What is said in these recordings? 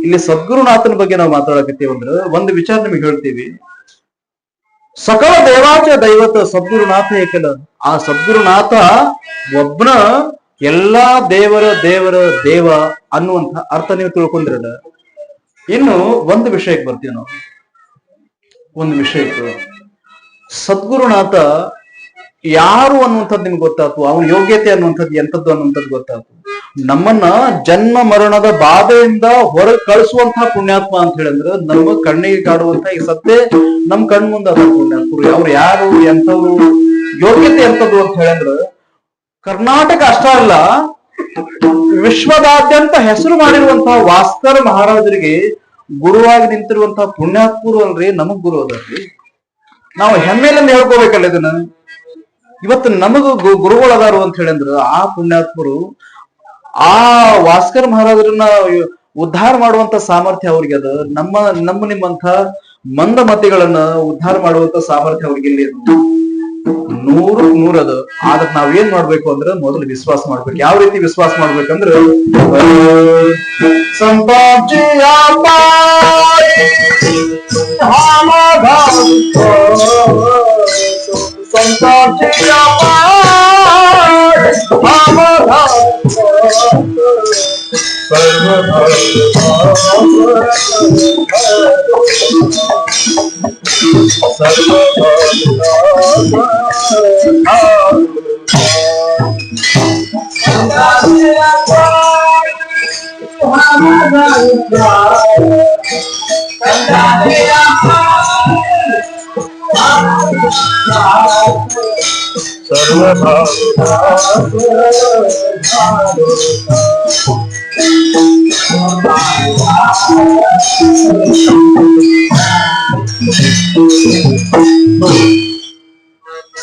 ಇಲ್ಲಿ ಸದ್ಗುರುನಾಥನ ಬಗ್ಗೆ ನಾವು ಮಾತಾಡಕತ್ತೀವಿ ಅಂದ್ರೆ ಒಂದು ವಿಚಾರ ನಿಮಗೆ ಹೇಳ್ತೀವಿ. ಸಕಲ ದೇವಾಚ ದೈವತ ಸದ್ಗುರುನಾಥ ಏಕಲ. ಆ ಸದ್ಗುರುನಾಥ ಒಬ್ಬನ ಎಲ್ಲಾ ದೇವರ ದೇವ ಅನ್ನುವಂತ ಅರ್ಥ ನೀವು ತಿಳ್ಕೊಂಡ್ರಲ್ಲ. ಇನ್ನು ಒಂದು ವಿಷಯಕ್ಕೆ ಬರ್ತೀವಿ ನಾವು. ಒಂದು ವಿಷಯಕ್ಕೆ ಸದ್ಗುರುನಾಥ ಯಾರು ಅನ್ನುವಂಥದ್ದು ನಿಮ್ಗೆ ಗೊತ್ತಾಯ್ತು, ಅವನ ಯೋಗ್ಯತೆ ಅನ್ನುವಂಥದ್ದು ಎಂಥದ್ದು ಅನ್ನುವಂಥದ್ದು ಗೊತ್ತಾಯ್ತು. ನಮ್ಮನ್ನ ಜನ್ಮ ಮರಣದ ಬಾಧೆಯಿಂದ ಹೊರಗೆ ಕಳಿಸುವಂತಹ ಪುಣ್ಯಾತ್ಮ ಅಂತ ಹೇಳಿದ್ರೆ ನಮ್ಮ ಕಣ್ಣಿಗೆ ಕಾಡುವಂತ ಈ ಸತ್ಯ ನಮ್ ಕಣ್ ಮುಂದೆ ಅದ ಪುಣ್ಯಾತ್ಮರು. ಅವ್ರು ಯಾರು, ಎಂಥವ್ರು, ಯೋಗ್ಯತೆ ಎಂಥದ್ದು ಅಂತ ಹೇಳಿದ್ರೆ ಕರ್ನಾಟಕ ಅಷ್ಟ ಅಲ್ಲ, ವಿಶ್ವದಾದ್ಯಂತ ಹೆಸರು ಮಾಡಿರುವಂತಹ ವಾಸ್ಕರ ಮಹಾರಾಜರಿಗೆ ಗುರುವಾಗಿ ನಿಂತಿರುವಂತಹ ಪುಣ್ಯಾತ್ಮರು ಅಲ್ರಿ ನಮಗ್ ಗುರು ಅದಲ್ರಿ. ನಾವು ಹೆಮ್ಮೆಲಿಂದ ಹೇಳ್ಕೋಬೇಕಲ್ಲ ಇದನ್ನ. ಇವತ್ತು ನಮಗ ಗುರುಗಳದಾರು ಅಂತ ಹೇಳಿದ್ರ ಆ ಪುಣ್ಯಾತ್ಮರು, ಆ ವಾಸ್ಕರ್ ಮಹಾರಾಜರನ್ನ ಉದ್ಧಾರ ಮಾಡುವಂತ ಸಾಮರ್ಥ್ಯ ಅವ್ರಿಗೆ ಅದ. ನಮ್ಮ ನಿಮ್ಮಂತ ಮಂದ ಮತಿಗಳನ್ನ ಉದ್ಧಾರ ಮಾಡುವಂತ ಸಾಮರ್ಥ್ಯ ಅವ್ರಿಗೆ ಇಲ್ಲಿ 100% ಅದು. ಅದಕ್ಕೆ ನಾವ್ ಏನ್ ಮಾಡ್ಬೇಕು ಅಂದ್ರೆ ಮೊದಲು ವಿಶ್ವಾಸ ಮಾಡ್ಬೇಕು. ಯಾವ ರೀತಿ ವಿಶ್ವಾಸ ಮಾಡ್ಬೇಕಂದ್ರೆ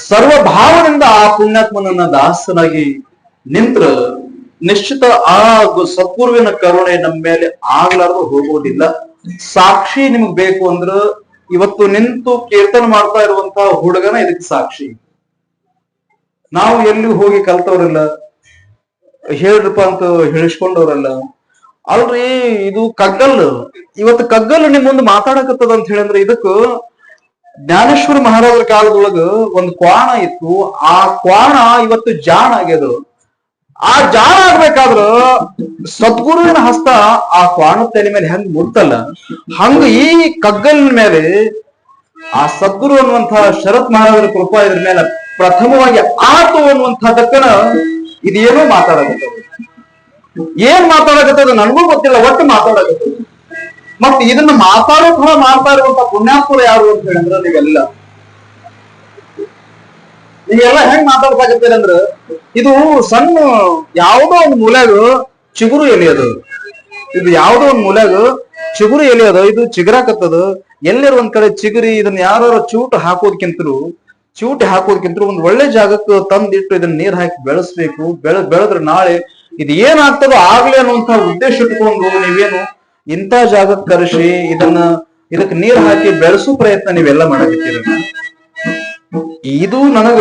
ಸರ್ವಭಾವದಿಂದ ಆ ಪುಣ್ಯಾತ್ಮನನ್ನ ದಾಸನಾಗಿ ನಿಂತ್ರ ನಿಶ್ಚಿತ ಆ ಸದ್ಗುರುವಿನ ಕರುಣೆ ನಮ್ಮ ಮೇಲೆ ಆಗ್ಲಾರ್ದು ಹೋಗೋದಿಲ್ಲ. ಸಾಕ್ಷಿ ನಿಮಗ್ ಬೇಕು ಅಂದ್ರ ಇವತ್ತು ನಿಂತು ಕೀರ್ತನ ಮಾಡ್ತಾ ಇರುವಂತಹ ಹುಡುಗನ ಇದಕ್ಕೆ ಸಾಕ್ಷಿ. ನಾವು ಎಲ್ಲಿ ಹೋಗಿ ಕಲ್ತವ್ರಲ್ಲ, ಹೇಳ್ರಪ್ಪ ಅಂತ ಹೇಳಿಸ್ಕೊಂಡವ್ರಲ್ಲ. ಅಲ್ರಿ ಇದು ಕಗ್ಗಲ್ಲು. ಇವತ್ತು ಕಗ್ಗಲ್ಲು ನಿಮ್ ಮುಂದೆ ಮಾತಾಡಕತ್ತದ ಅಂತ ಹೇಳಿದ್ರೆ ಇದಕ್ಕ ಜ್ಞಾನೇಶ್ವರ ಮಹಾರಾಜರ ಕಾಲದೊಳಗ ಒಂದು ಕ್ವಾಣ ಇತ್ತು. ಆ ಕ್ವಾಣ ಇವತ್ತು ಜಾಣ ಆಗ್ಯದ. ಆ ಜಾಣ ಆಗ್ಬೇಕಾದ್ರ ಸದ್ಗುರುವಿನ ಹಸ್ತ ಆ ಕ್ವಾಣದ ತಲೆ ಮೇಲೆ ಹೆಂಗ್ ಮುಡ್ತಲ್ಲ, ಹಂಗ ಈ ಕಗ್ಗಲಿನ ಮೇಲೆ ಆ ಸದ್ಗುರು ಅನ್ನುವಂತಹ ಶರತ್ ಮಹಾರಾಜರ ಕೃಪಾ ಇದ್ರ ಮೇಲೆ ಪ್ರಥಮವಾಗಿ ಆತು ಅನ್ನುವಂಥದ್ದಕ್ಕನ ಇದೇನೋ ಮಾತಾಡಕತ್ತದ. ಏನ್ ಮಾತಾಡಕತ್ತದ ನನಗೂ ಗೊತ್ತಿಲ್ಲ, ಒಟ್ಟು ಮಾತಾಡಕತ್ತದ. ಮತ್ ಇದನ್ನ ಮಾತಾಡೋ ಥರ ಮಾಡ್ತಾ ಇರುವಂತ ಪುಣ್ಯಾತ್ಮರು ಯಾರು ಅಂತ ಹೇಳಿದ್ರೆ ನೀವೆಲ್ಲ ಹೆಂಗ್ ಮಾತಾಡ್ಬೇಕಾಗತ್ತೇನೆ ಅಂದ್ರ ಇದು ಸಣ್ಣ ಯಾವುದೋ ಒಂದು ಮೂಲೆಗ ಚಿಗುರು ಎಲೆ ಅದು. ಇದು ಯಾವುದೋ ಒಂದು ಮೂಲೆಗ ಚಿಗುರು ಎಲೆ ಅದು. ಇದು ಚಿಗುರಾಕತ್ತದ. ಎಲ್ಲರ ಒಂದ್ ಕಡೆ ಚಿಗುರಿ ಇದನ್ನ ಯಾರು ಚೂಟ್ ಹಾಕೋದಕ್ಕಿಂತಲೂ ಒಂದ್ ಒಳ್ಳೆ ಜಾಗಕ್ಕೆ ತಂದಿಟ್ಟು ಇದನ್ನ ನೀರ್ ಹಾಕಿ ಬೆಳೆಸ್ಬೇಕು. ಬೆಳೆದ್ರೆ ನಾಳೆ ಇದು ಏನಾಗ್ತದೋ ಆಗ್ಲಿ ಅನ್ನುವಂತ ಉದ್ದೇಶ ಇಟ್ಕೊಂಡು ನೀವೇನು ಇಂಥ ಜಾಗಕ್ಕೆ ಕರೆಸಿ ಇದಕ್ಕೆ ನೀರ್ ಹಾಕಿ ಬೆಳೆಸೋ ಪ್ರಯತ್ನ ನೀವೆಲ್ಲ ಮಾಡಕತ್ತೀರ. ಇದು ನನಗ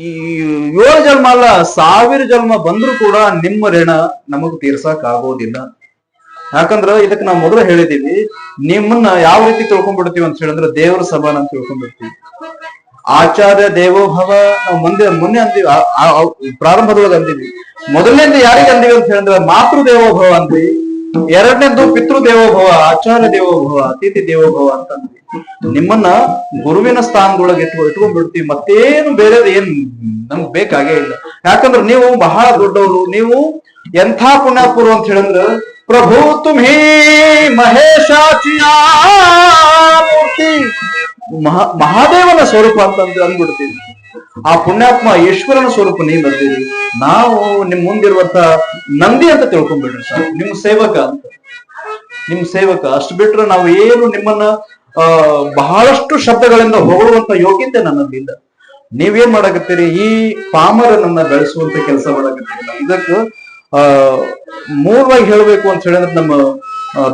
7 ಜನ್ಮ ಅಲ್ಲ 1000 ಜನ್ಮ ಬಂದ್ರು ಕೂಡ ನಿಮ್ಮ ಋಣ ನಮಗ್ ತೀರ್ಸಕ್ ಆಗೋದಿಲ್ಲ. ಯಾಕಂದ್ರ ಇದಕ್ಕೆ ನಾವು ಮೊದಲು ಹೇಳಿದೀವಿ, ನಿಮ್ಮನ್ನ ಯಾವ ರೀತಿ ತಿಳ್ಕೊಂಡ್ಬಿಡ್ತೀವಿ ಅಂತ ಹೇಳಿದ್ರೆ ದೇವರ ಸಮಾನ ಅಂತ ತಿಳ್ಕೊಂಡ್ಬಿಡ್ತೀವಿ. ಆಚಾರ್ಯ ದೇವೋಭವ ನಾವು ಮೊನ್ನೆ ಅಂತೀವಿ, ಪ್ರಾರಂಭದೊಳಗೆ ಅಂತೀವಿ. ಮೊದಲನೇದು ಯಾರಿಗೆ ಅಂದೀವಿ ಅಂತ ಹೇಳಿದ್ರೆ ಮಾತೃ ದೇವೋಭವ ಅಂತೀವಿ. ಎರಡನೇದು ಪಿತೃ ದೇವೋಭವ, ಆಚಾರ್ಯ ದೇವೋಭವ, ಅತಿಥಿ ದೇವೋಭವ ಅಂತ ಅಂದ್ವಿ. ನಿಮ್ಮನ್ನ ಗುರುವಿನ ಸ್ಥಾನದೊಳಗೆ ಇಟ್ಕೊಂಡ್ಬಿಡ್ತೀವಿ. ಮತ್ತೇನು ಬೇರೆದು ಏನ್ ನಮ್ಗೆ ಬೇಕಾಗೇ ಇಲ್ಲ. ಯಾಕಂದ್ರೆ ನೀವು ಬಹಳ ದೊಡ್ಡವರು. ನೀವು ಎಂಥ ಪುಣ್ಯಾತ್ಮರು ಅಂತ ಹೇಳಿದ್ರೆ ಪ್ರಭು ತುಮಿ ಮಹೇಶಾಚಿಯಾ ಮೂರ್ತಿ ಮಹಾದೇವನ ಸ್ವರೂಪ ಅಂತ ಅಂದ್ಬಿಡ್ತೀವಿ. ಆ ಪುಣ್ಯಾತ್ಮ ಈಶ್ವರನ ಸ್ವರೂಪ ನೀವು ಬರ್ತೀವಿ. ನಾವು ನಿಮ್ ಮುಂದಿರುವಂತ ನಂದಿ ಅಂತ ತಿಳ್ಕೊಂಡ್ಬಿಡ್ರಿ ಸರ್. ನಿಮ್ ಸೇವಕ ಅಷ್ಟು ಬಿಟ್ರೆ ನಾವು ಏನು ನಿಮ್ಮನ್ನ ಬಹಳಷ್ಟು ಶಬ್ದಗಳಿಂದ ಹೊಗಳುವಂತ ಯೋಗ್ಯತೆ ನನ್ನಲ್ಲಿಲ್ಲ. ನೀವೇನ್ ಮಾಡಕತ್ತೀರಿ, ಈ ಪಾಮರನನ್ನ ಬೆಳೆಸುವಂತ ಕೆಲಸ ಮಾಡಕತ್ತೀರಿ. ಇದಕ್ಕ ಮೂಲವಾಗಿ ಹೇಳ್ಬೇಕು ಅಂತ ಹೇಳಿದ್ರೆ ನಮ್ಮ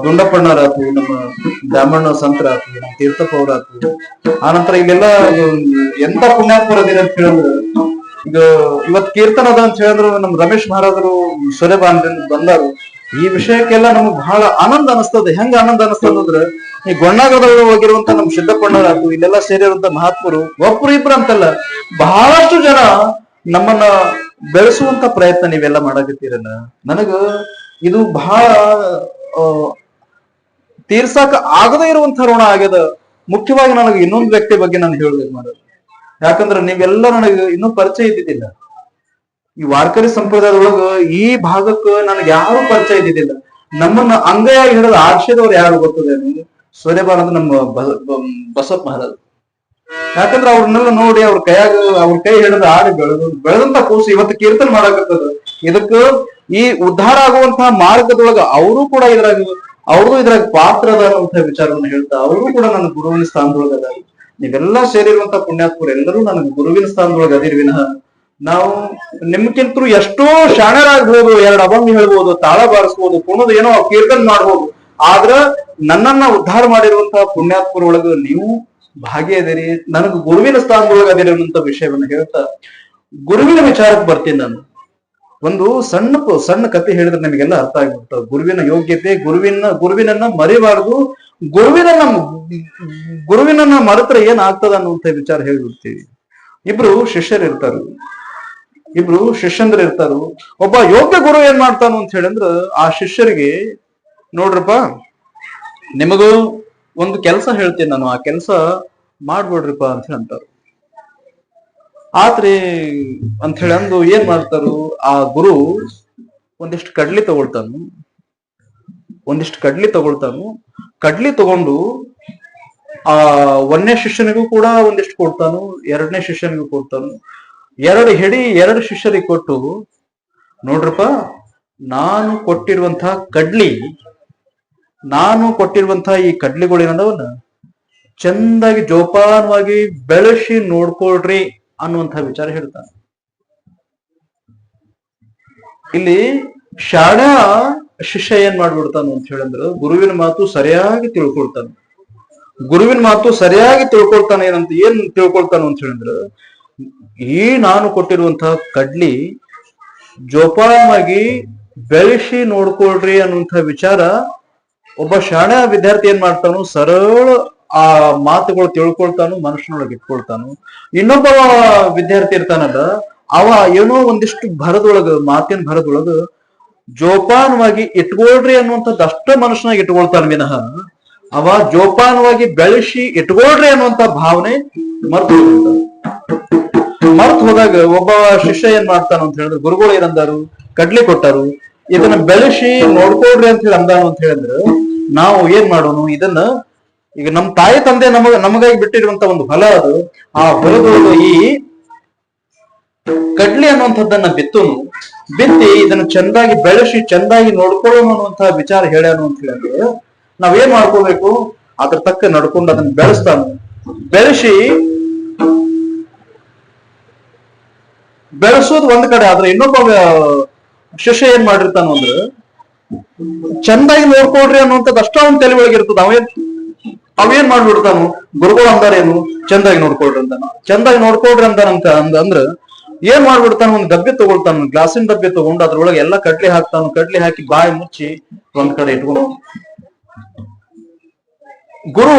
ದುಂಡಪ್ಪಣ್ಣರಾತು, ನಮ್ಮ ಬ್ರಾಹ್ಮಣ ಸಂತರಾತು, ನಮ್ಮ ತೀರ್ಥಪೌರ ಆತು, ಆನಂತರ ಇಲ್ಲೆಲ್ಲ ಎಂತ ಪುಣ್ಯಾತ್ಮರದಿನ ಅಂತ ಹೇಳಿದ್ರೆ ಈಗ ಇವತ್ ಕೀರ್ತನ ಅದ ಅಂತ ಹೇಳಿದ್ರು ನಮ್ಮ ರಮೇಶ್ ಮಹಾರಾಜರು ಸೊರೆಬಾಂದ್ರಿಂದ ಬಂದಾರು. ಈ ವಿಷಯಕ್ಕೆಲ್ಲ ನಮಗ್ ಬಹಳ ಆನಂದ ಅನಿಸ್ತದೆ. ಹೆಂಗ ಆನಂದ ಅನಿಸ್ತದ ಅಂದ್ರೆ, ಈ ಗೊಣ್ಣಾಗರದಲ್ಲಿ ಹೋಗಿರುವಂತ ನಮ್ ಸಿದ್ದಪ್ಪಣ್ಣರಾತು ಇಲ್ಲೆಲ್ಲ ಸೇರಿರುವಂತ ಮಹಾತ್ಮರು ಒಬ್ರು ಇಬ್ರು ಅಂತಲ್ಲ, ಬಹಳಷ್ಟು ಜನ ನಮ್ಮನ್ನ ಬೆಳೆಸುವಂತ ಪ್ರಯತ್ನ ನೀವೆಲ್ಲ ಮಾಡಕತ್ತೀರಲ್ಲ. ನನಗ ಇದು ಬಹಳ ತೀರ್ಸಾಕ ಆಗದೇ ಇರುವಂತ ಋಣ ಆಗ್ಯದ. ಮುಖ್ಯವಾಗಿ ನನಗೆ ಇನ್ನೊಂದು ವ್ಯಕ್ತಿ ಬಗ್ಗೆ ನಾನು ಹೇಳ್ಬೇಕು ಮಾಡೋದು. ಯಾಕಂದ್ರೆ ನೀವೆಲ್ಲ ನನಗೆ ಇನ್ನೂ ಪರಿಚಯ ಇದ್ದಿದ್ದಿಲ್ಲ. ಈ ವಾರ್ಕರಿ ಸಂಪ್ರದಾಯದೊಳಗ ಈ ಭಾಗಕ್ಕೆ ನನಗೆ ಯಾರು ಪರಿಚಯ ಇದ್ದಿದ್ದಿಲ್ಲ. ನಮ್ಮನ್ನ ಅಂಗೈಯಾಗಿ ಹಿಡಿದು ಆರ್ಷದವ್ರು ಯಾರು ಗೊತ್ತದೇನು? ಸೂರ್ಯಪಾನ ಅಂದ್ರೆ ನಮ್ಮ ಬಸಪ್ಪ ಮಹಾರಾಜ್. ಯಾಕಂದ್ರೆ ಅವ್ರನ್ನೆಲ್ಲ ನೋಡಿ ಅವ್ರ ಕೈ ಹಿಡಿದು ಆಡಿ ಬೆಳೆದಂತ ಕೂಸು ಇವತ್ತು ಕೀರ್ತನೆ ಮಾಡಾಕತ್ತದ. ಇದಕ್ಕ ಈ ಉದ್ಧಾರ ಆಗುವಂತಹ ಮಾರ್ಗದೊಳಗ ಅವರು ಕೂಡ ಇದ್ರಾಗ ಪಾತ್ರದ ಅನ್ನುವಂತಹ ವಿಚಾರವನ್ನು ಹೇಳ್ತಾ ಅವರು ಕೂಡ ನನ್ನ ಗುರುವಿನ ಸ್ಥಾನದೊಳಗ ಅದಾರ. ನೀವೆಲ್ಲಾ ಸೇರಿರುವಂತಹ ಪುಣ್ಯಾತ್ಮರು ಎಲ್ಲರೂ ನನಗೆ ಗುರುವಿನ ಸ್ಥಾನದೊಳಗೆ ಅದಿರ್ ವಿನಃ ನಾವು ನಿಮ್ಗಿಂತರೂ ಎಷ್ಟೋ ಶಾಣರಾಗ್ಬೋದು, ಎರಡು ಅಭಂಗ ಹೇಳ್ಬೋದು, ತಾಳ ಬಾರಿಸ್ಬೋದು, ಕುಣದು ಏನೋ ಕೀರ್ತನೆ ಮಾಡ್ಬೋದು. ಆದ್ರ ನನ್ನನ್ನ ಉದ್ಧಾರ ಮಾಡಿರುವಂತಹ ಪುಣ್ಯಾತ್ಮರ ಒಳಗ ನೀವು ಭಾಗಿಯದಿರಿ, ನನಗೆ ಗುರುವಿನ ಸ್ಥಾನದೊಳಗೆ ಅದಿರಿ ಅನ್ನುವಂತ ವಿಷಯವನ್ನ ಹೇಳ್ತಾ ಗುರುವಿನ ವಿಚಾರಕ್ಕೆ ಬರ್ತೀನಿ ನಾನು. ಒಂದು ಸಣ್ಣ ಕಥೆ ಹೇಳಿದ್ರೆ ನಿಮಗೆಲ್ಲ ಅರ್ಥ ಆಗ್ಬಿಡ್ತಾವ. ಗುರುವಿನ ಯೋಗ್ಯತೆ, ಗುರುವಿನನ್ನ ಮರಿಬಾರದು, ಗುರುವಿನನ್ನ ಮರೆತ್ರೆ ಏನ್ ಆಗ್ತದ ಅನ್ನುವಂತ ವಿಚಾರ ಹೇಳ್ಬಿಡ್ತೀವಿ. ಇಬ್ರು ಶಿಷ್ಯಂದ್ರ ಇರ್ತಾರು. ಒಬ್ಬ ಯೋಗ್ಯ ಗುರು ಏನ್ ಮಾಡ್ತಾನು ಅಂತ ಹೇಳಿದ್ರ ಆ ಶಿಷ್ಯರಿಗೆ, ನೋಡ್ರಪ್ಪ ನಿಮಗೂ ಒಂದು ಕೆಲಸ ಹೇಳ್ತೀನಿ ನಾನು, ಆ ಕೆಲಸ ಮಾಡ್ಬಿಡ್ರಿಪ್ಪ ಅಂತ ಹೇಳಿ ಅಂತಾರು. ಆತ್ರಿ ಅಂತ ಹೇಳಿ ಅಂದು ಏನ್ ಮಾಡ್ತಾರು, ಆ ಗುರು ಒಂದಿಷ್ಟು ಕಡ್ಲಿ ತಗೊಳ್ತಾನು. ಕಡ್ಲಿ ತಗೊಂಡು ಆ 1ನೇ ಶಿಷ್ಯನಿಗೂ ಕೂಡ ಒಂದಿಷ್ಟು ಕೊಡ್ತಾನು, 2ನೇ ಶಿಷ್ಯನಿಗೂ ಕೊಡ್ತಾನು. 2 ಶಿಷ್ಯರಿಗೆ ಕೊಟ್ಟು, ನೋಡ್ರಪ್ಪ ನಾನು ಕೊಟ್ಟಿರುವಂತಹ ಈ ಕಡ್ಲಿಗಳೇನದವನ್ನ ಚಂದಾಗಿ ಜೋಪಾನವಾಗಿ ಬೆಳೆಸಿ ನೋಡ್ಕೊಳ್ರಿ ಅನ್ನುವಂತಹ ವಿಚಾರ ಹೇಳ್ತಾನೆ. ಇಲ್ಲಿ ಶಾಣ ಶಿಷ್ಯ ಏನ್ ಮಾಡ್ಬಿಡ್ತಾನು ಅಂತ ಹೇಳಿದ್ರೆ ಗುರುವಿನ ಮಾತು ಸರಿಯಾಗಿ ತಿಳ್ಕೊಳ್ತಾನೆ. ಏನ್ ತಿಳ್ಕೊಳ್ತಾನು ಅಂತ ಹೇಳಿದ್ರೆ, ಈ ನಾನು ಕೊಟ್ಟಿರುವಂತಹ ಕಡ್ಲಿ ಜೋಪಾನವಾಗಿ ಬೆಳೆಸಿ ನೋಡ್ಕೊಳ್ರಿ ಅನ್ನುವಂತಹ ವಿಚಾರ ಒಬ್ಬ ಶಾಣ ವಿದ್ಯಾರ್ಥಿ ಏನ್ ಮಾಡ್ತಾನು, ಸರಳ ಆ ಮಾತುಗಳು ತಿಳ್ಕೊಳ್ತಾನು, ಮನುಷ್ಯನೊಳಗೆ ಇಟ್ಕೊಳ್ತಾನು. ಇನ್ನೊಬ್ಬ ವಿದ್ಯಾರ್ಥಿ ಇರ್ತಾನಲ್ಲ, ಅವ ಏನೋ ಒಂದಿಷ್ಟು ಮಾತಿನ ಭರದೊಳಗ ಜೋಪಾನವಾಗಿ ಇಟ್ಕೊಳ್ರಿ ಅನ್ನುವಂಥದ್ದು ಅಷ್ಟ ಮನುಷ್ಯನಾಗಿ ಇಟ್ಕೊಳ್ತಾನ ವಿನಃ ಅವ ಜೋಪಾನವಾಗಿ ಬೆಳೆಸಿ ಇಟ್ಕೊಳ್ರಿ ಅನ್ನುವಂತ ಭಾವನೆ ಮರ್ತು ಹೋದಾಗ ಒಬ್ಬ ಶಿಷ್ಯ ಏನ್ ಮಾಡ್ತಾನ ಅಂತ ಹೇಳಿದ್ರೆ, ಗುರುಗಳು ಏನಂದಾರು, ಕಡ್ಲಿ ಕೊಟ್ಟಾರು, ಇದನ್ನ ಬೆಳೆಸಿ ನೋಡ್ಕೊಳ್ರಿ ಅಂತ ಹೇಳಿ ಅಂದಾನು ಅಂತ ಹೇಳಿದ್ರೆ, ನಾವು ಏನ್ ಮಾಡೋನು, ಇದನ್ನ ಈಗ ನಮ್ ತಾಯಿ ತಂದೆ ನಮಗಾಗಿ ಬಿಟ್ಟಿರುವಂತ ಒಂದು ಹೊಲ ಅದು. ಆ ಹೊಲದೊಳಗೆ ಈ ಕಡ್ಲಿ ಅನ್ನುವಂಥದ್ದನ್ನ ಬಿತ್ತಿ ಇದನ್ನ ಚಂದಾಗಿ ಬೆಳೆಸಿ ಚಂದಾಗಿ ನೋಡ್ಕೊಳ್ಳೋಣ ಅನ್ನುವಂತಹ ವಿಚಾರ ಹೇಳ್ಯಾನು ಅಂತ ಹೇಳಿದ್ರೆ, ನಾವೇನ್ ಮಾಡ್ಕೋಬೇಕು, ಅದ್ರ ತಕ್ಕ ನಡ್ಕೊಂಡು ಅದನ್ನ ಬೆಳೆಸೋದು ಒಂದ್ ಕಡೆ ಆದ್ರೆ, ಇನ್ನೊಬ್ಬ ಶಿಷ್ಯ ಏನ್ ಮಾಡಿರ್ತಾನ ಅಂದ್ರೆ ಚಂದಾಗಿ ನೋಡ್ಕೊಳ್ರಿ ಅನ್ನುವಂಥದ್ದು ಅಷ್ಟ ಅವ್ನ ತಲೆ ಒಳಗೆ ಇರ್ತದ. ಅವೇನ್ ಮಾಡ್ಬಿಡ್ತಾನು, ಗುರುಗಳು ಅಂದಾರೇನು, ಚಂದಾಗಿ ನೋಡ್ಕೊಳ್ರಿ ಅಂದ್ರ ಏನ್ ಮಾಡ್ಬಿಡ್ತಾನ, ಒಂದ್ ಡಬ್ಬಿ ತಗೊಳ್ತಾನ, ಗ್ಲಾಸಿನ ಡಬ್ಬಿ ತಗೊಂಡು ಅದ್ರೊಳಗೆ ಎಲ್ಲಾ ಕಡ್ಲಿ ಹಾಕಿ ಬಾಯಿ ಮುಚ್ಚಿ ಒಂದ್ ಕಡೆ ಇಟ್ಕೊಂಡು ಗುರು